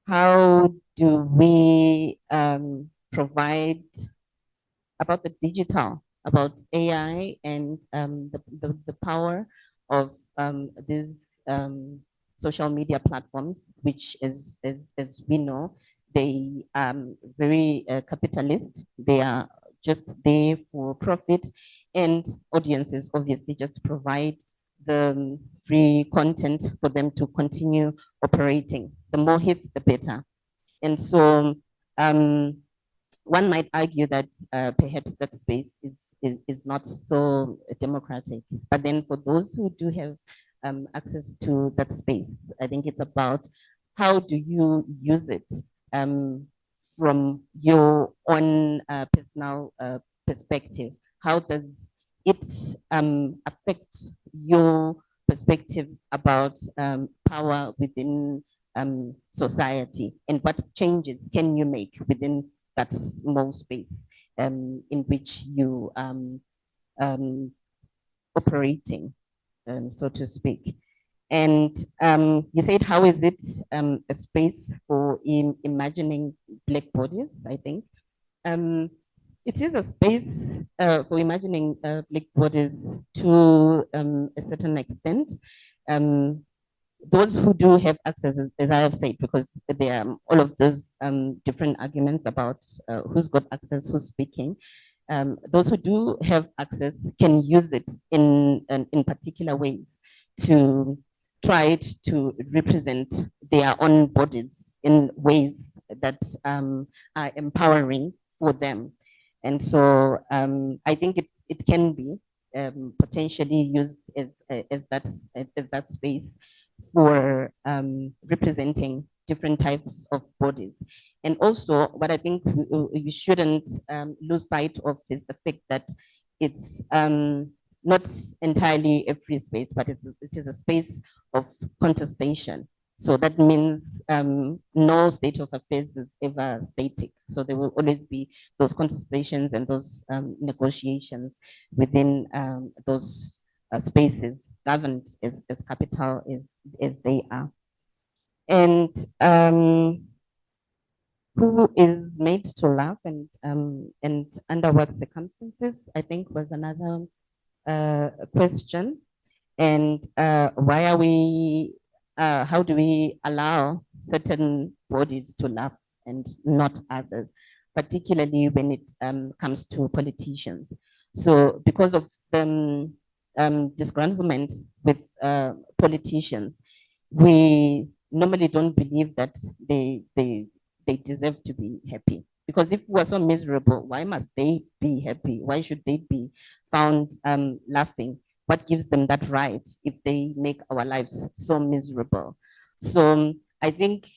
how do we provide about the digital, about AI and the power of these social media platforms, which as we know, they very capitalist. They are just there for profit, and audiences obviously just provide the free content for them to continue operating. The more hits, the better. And so one might argue that perhaps that space is not so democratic. But then for those who do have access to that space, I think it's about how do you use it from your own personal perspective? How does it affect your perspectives about power within society, and what changes can you make within that small space in which you operating, so to speak. And you said, how is it a space for imagining Black bodies, I think. It is a space for imagining Black bodies to a certain extent. Those who do have access, as I have said, because there are all of those different arguments about who's got access, who's speaking. Those who do have access can use it in particular ways to try to represent their own bodies in ways that are empowering for them. And so I think it can be potentially used as that space for representing different types of bodies. And also, what I think you shouldn't lose sight of is the fact that it's not entirely a free space, but it is a space of contestation. So that means no state of affairs is ever static. So there will always be those contestations and those negotiations within those spaces governed as capital as they are. And who is made to laugh and under what circumstances, I think was another question. And why are we, how do we allow certain bodies to laugh and not others, particularly when it comes to politicians? So because of the disgruntlement with politicians, we normally don't believe that they deserve to be happy. Because if we are so miserable, why must they be happy? Why should they be found laughing? What gives them that right if they make our lives so miserable? So I think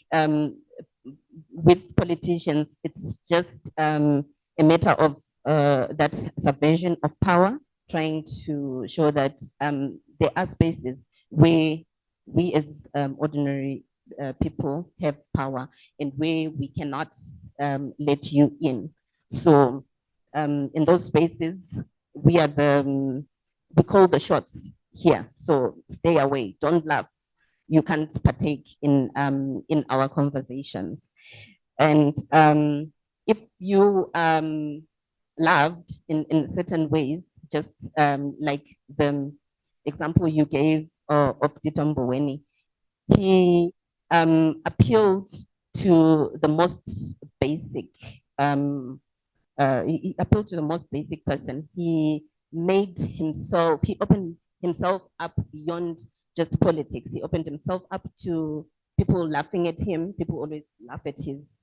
with politicians, it's just a matter of that subversion of power, trying to show that there are spaces where we as ordinary people have power and where we cannot let you in. So in those spaces, we are we call the shots here. So stay away, don't laugh. You can't partake in our conversations. And if you loved in certain ways, just like the example you gave of Tito Mboweni, he appealed to the most basic, he appealed to the most basic person. He made himself, he opened himself up beyond just politics. He opened himself up to people laughing at him. People always laugh at his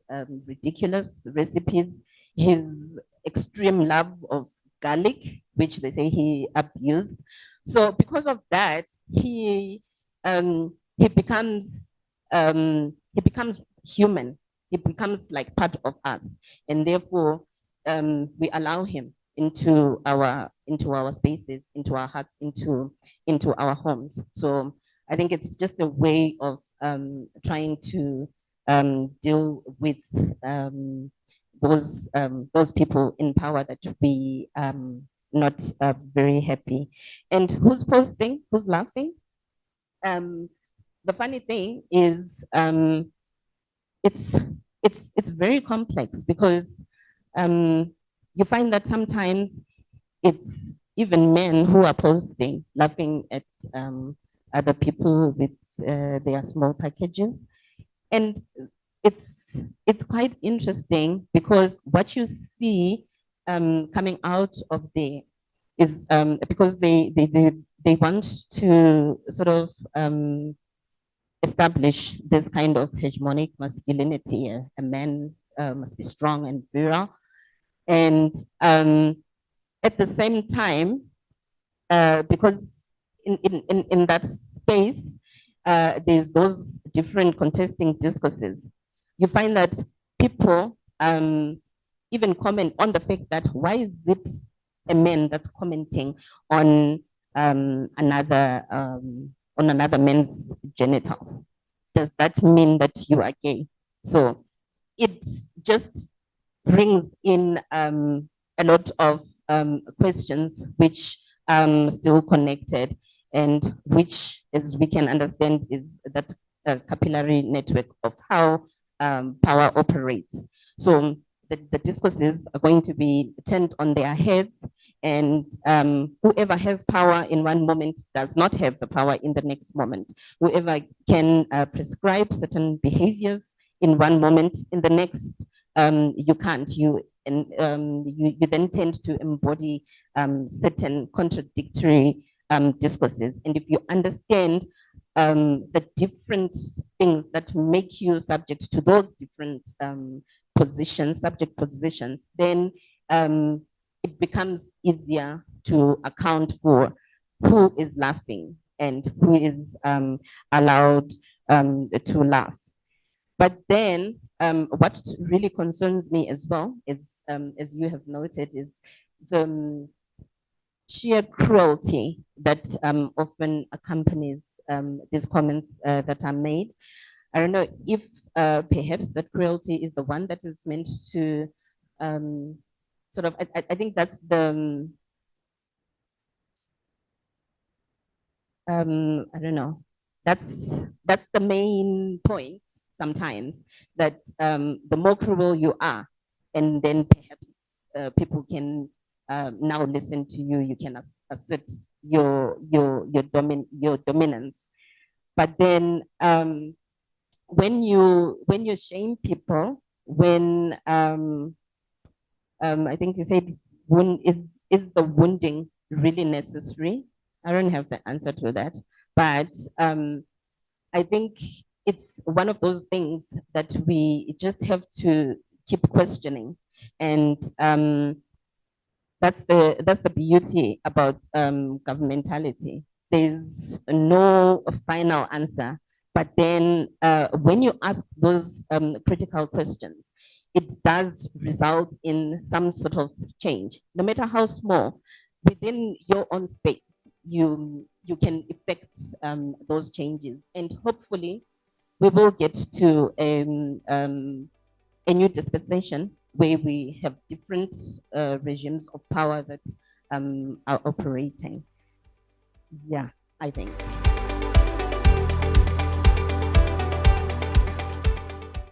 ridiculous recipes, his extreme love of garlic, which they say he abused. So because of that, he becomes human. He becomes like part of us, and therefore we allow him into our spaces, into our hearts, into our homes. So I think it's just a way of trying to deal with those people in power that we not very happy. And who's posting? Who's laughing? The funny thing is, it's very complex because you find that sometimes it's even men who are posting, laughing at other people with their small packages. And it's quite interesting because what you see coming out of there is because they want to sort of establish this kind of hegemonic masculinity. A man must be strong and virile. And at the same time, because in that space, there's those different contesting discourses. You find that people even comment on the fact that why is it a man that's commenting on another man's genitals? Does that mean that you are gay? So it just brings in a lot of questions which still connected, and which, as we can understand, is that capillary network of how power operates. So the discourses are going to be turned on their heads, and whoever has power in one moment does not have the power in the next moment. Whoever can prescribe certain behaviors in one moment, in the next, you can't. You then tend to embody certain contradictory discourses. And if you understand the different things that make you subject to those different subject positions, then it becomes easier to account for who is laughing and who is allowed to laugh. But then what really concerns me as well is, as you have noted, is the sheer cruelty that often accompanies these comments that are made. I don't know if perhaps that cruelty is the one that is meant to sort of, I think that's the, I don't know, that's the main point sometimes, that the more cruel you are, and then perhaps people can now listen to you, you can assert your dominance. But then when you shame people, when I think you said, is the wounding really necessary? I don't have the answer to that, but I think it's one of those things that we just have to keep questioning, and that's the beauty about governmentality. There's no final answer, but then when you ask those critical questions, it does result in some sort of change, no matter how small. Within your own space, you can effect those changes, and hopefully we will get to a new dispensation where we have different regimes of power that are operating. Yeah, I think.